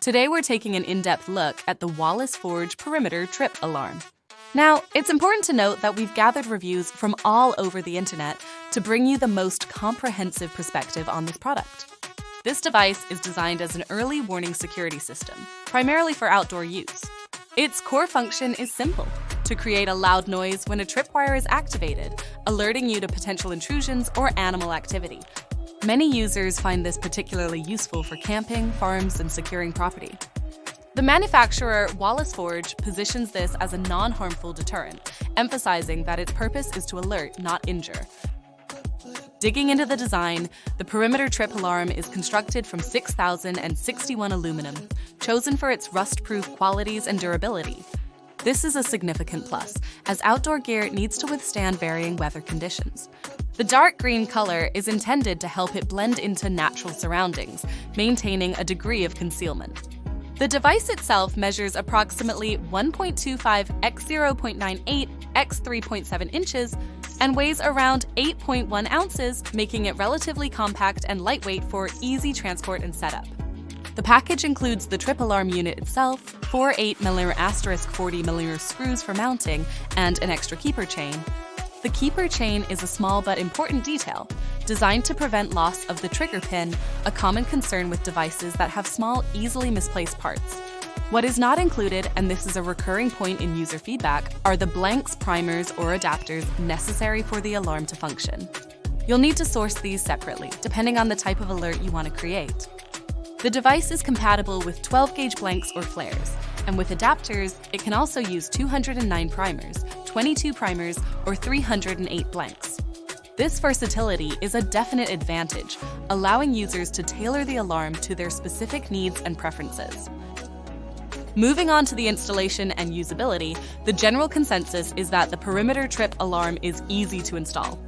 Today we're taking an in-depth look at the Wallace Forge perimeter trip alarm. Now, it's important to note that we've gathered reviews from all over the internet to bring you the most comprehensive perspective on this product. This device is designed as an early warning security system, primarily for outdoor use. Its core function is simple: to create a loud noise when a tripwire is activated, alerting you to potential intrusions or animal activity. Many users find this particularly useful for camping, farms, and securing property. The manufacturer, Wallace Forge, positions this as a non-harmful deterrent, emphasizing that its purpose is to alert, not injure. Digging into the design, the perimeter trip alarm is constructed from 6,061 aluminum, chosen for its rust-proof qualities and durability. This is a significant plus, as outdoor gear needs to withstand varying weather conditions. The dark green color is intended to help it blend into natural surroundings, maintaining a degree of concealment. The device itself measures approximately 1.25 x 0.98 x 3.7 inches and weighs around 8.1 ounces, making it relatively compact and lightweight for easy transport and setup. The package includes the trip alarm unit itself, 4 8mm *40mm screws for mounting, and an extra keeper chain. The keeper chain is a small but important detail, designed to prevent loss of the trigger pin, a common concern with devices that have small, easily misplaced parts. What is not included, and this is a recurring point in user feedback, are the blanks, primers, or adapters necessary for the alarm to function. You'll need to source these separately, depending on the type of alert you want to create. The device is compatible with 12-gauge blanks or flares, and with adapters, it can also use 209 primers, 22 primers, or 308 blanks. This versatility is a definite advantage, allowing users to tailor the alarm to their specific needs and preferences. Moving on to the installation and usability, the general consensus is that the perimeter trip alarm is easy to install.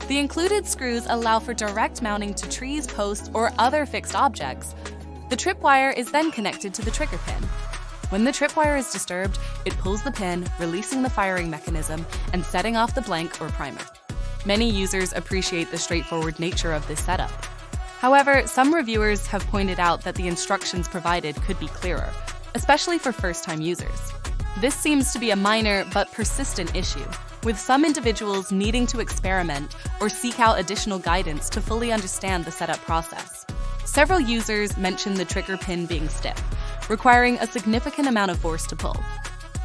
The included screws allow for direct mounting to trees, posts, or other fixed objects. The tripwire is then connected to the trigger pin. When the tripwire is disturbed, it pulls the pin, releasing the firing mechanism and setting off the blank or primer. Many users appreciate the straightforward nature of this setup. However, some reviewers have pointed out that the instructions provided could be clearer, especially for first-time users. This seems to be a minor but persistent issue, with some individuals needing to experiment or seek out additional guidance to fully understand the setup process. Several users mentioned the trigger pin being stiff, requiring a significant amount of force to pull.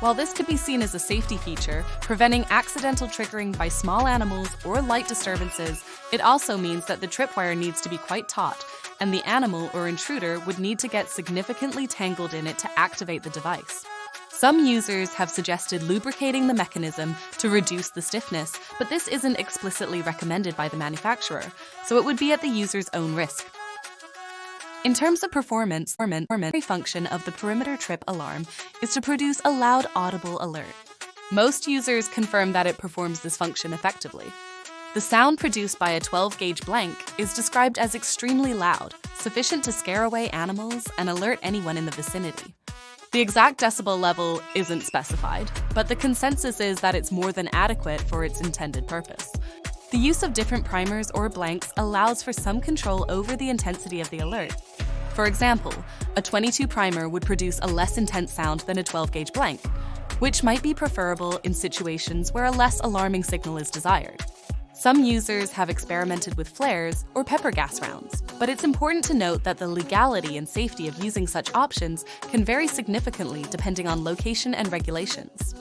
While this could be seen as a safety feature, preventing accidental triggering by small animals or light disturbances, it also means that the tripwire needs to be quite taut, and the animal or intruder would need to get significantly tangled in it to activate the device. Some users have suggested lubricating the mechanism to reduce the stiffness, but this isn't explicitly recommended by the manufacturer, so it would be at the user's own risk. In terms of performance, the primary function of the perimeter trip alarm is to produce a loud, audible alert. Most users confirm that it performs this function effectively. The sound produced by a 12-gauge blank is described as extremely loud, sufficient to scare away animals and alert anyone in the vicinity. The exact decibel level isn't specified, but the consensus is that it's more than adequate for its intended purpose. The use of different primers or blanks allows for some control over the intensity of the alert. For example, a 22 primer would produce a less intense sound than a 12-gauge blank, which might be preferable in situations where a less alarming signal is desired. Some users have experimented with flares or pepper gas rounds, but it's important to note that the legality and safety of using such options can vary significantly depending on location and regulations.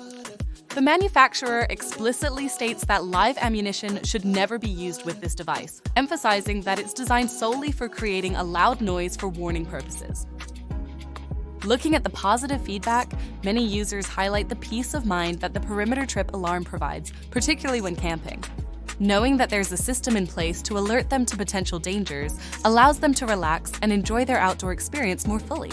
The manufacturer explicitly states that live ammunition should never be used with this device, emphasizing that it's designed solely for creating a loud noise for warning purposes. Looking at the positive feedback, many users highlight the peace of mind that the perimeter trip alarm provides, particularly when camping. Knowing that there's a system in place to alert them to potential dangers allows them to relax and enjoy their outdoor experience more fully.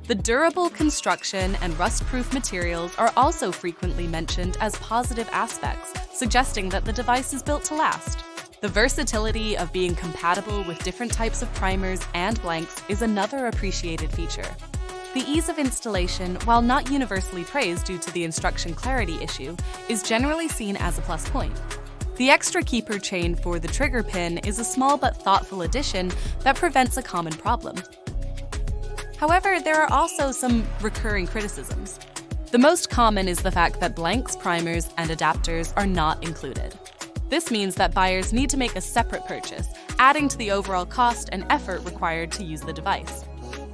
The durable construction and rust-proof materials are also frequently mentioned as positive aspects, suggesting that the device is built to last. The versatility of being compatible with different types of primers and blanks is another appreciated feature. The ease of installation, while not universally praised due to the instruction clarity issue, is generally seen as a plus point. The extra keeper chain for the trigger pin is a small but thoughtful addition that prevents a common problem. However, there are also some recurring criticisms. The most common is the fact that blanks, primers, and adapters are not included. This means that buyers need to make a separate purchase, adding to the overall cost and effort required to use the device.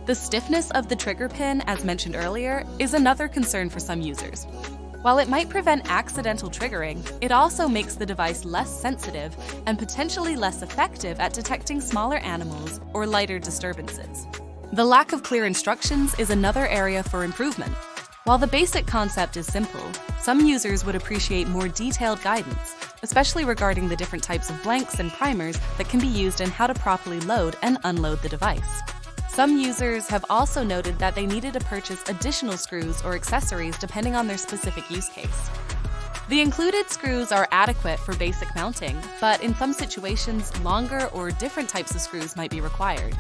The stiffness of the trigger pin, as mentioned earlier, is another concern for some users. While it might prevent accidental triggering, it also makes the device less sensitive and potentially less effective at detecting smaller animals or lighter disturbances. The lack of clear instructions is another area for improvement. While the basic concept is simple, some users would appreciate more detailed guidance, especially regarding the different types of blanks and primers that can be used and how to properly load and unload the device. Some users have also noted that they needed to purchase additional screws or accessories depending on their specific use case. The included screws are adequate for basic mounting, but in some situations, longer or different types of screws might be required.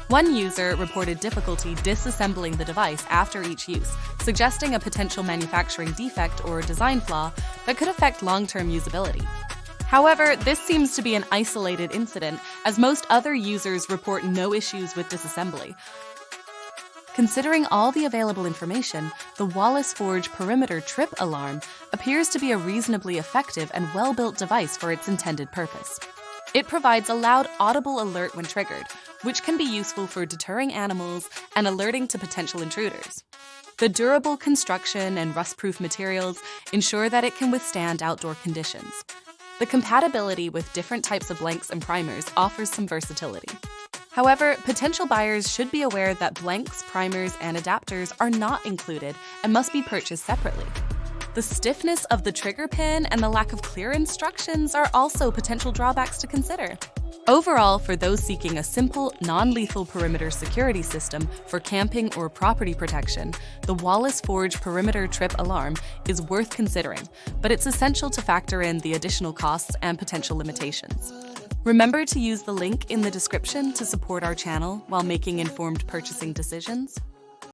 One user reported difficulty disassembling the device after each use, suggesting a potential manufacturing defect or design flaw that could affect long-term usability. However, this seems to be an isolated incident, as most other users report no issues with disassembly. Considering all the available information, the Wallace Forge Perimeter Trip Alarm appears to be a reasonably effective and well-built device for its intended purpose. It provides a loud, audible alert when triggered, which can be useful for deterring animals and alerting to potential intruders. The durable construction and rust-proof materials ensure that it can withstand outdoor conditions. The compatibility with different types of blanks and primers offers some versatility. However, potential buyers should be aware that blanks, primers, and adapters are not included and must be purchased separately. The stiffness of the trigger pin and the lack of clear instructions are also potential drawbacks to consider. Overall, for those seeking a simple, non-lethal perimeter security system for camping or property protection, the Wallace Forge Perimeter Trip Alarm is worth considering, but it's essential to factor in the additional costs and potential limitations. Remember to use the link in the description to support our channel while making informed purchasing decisions.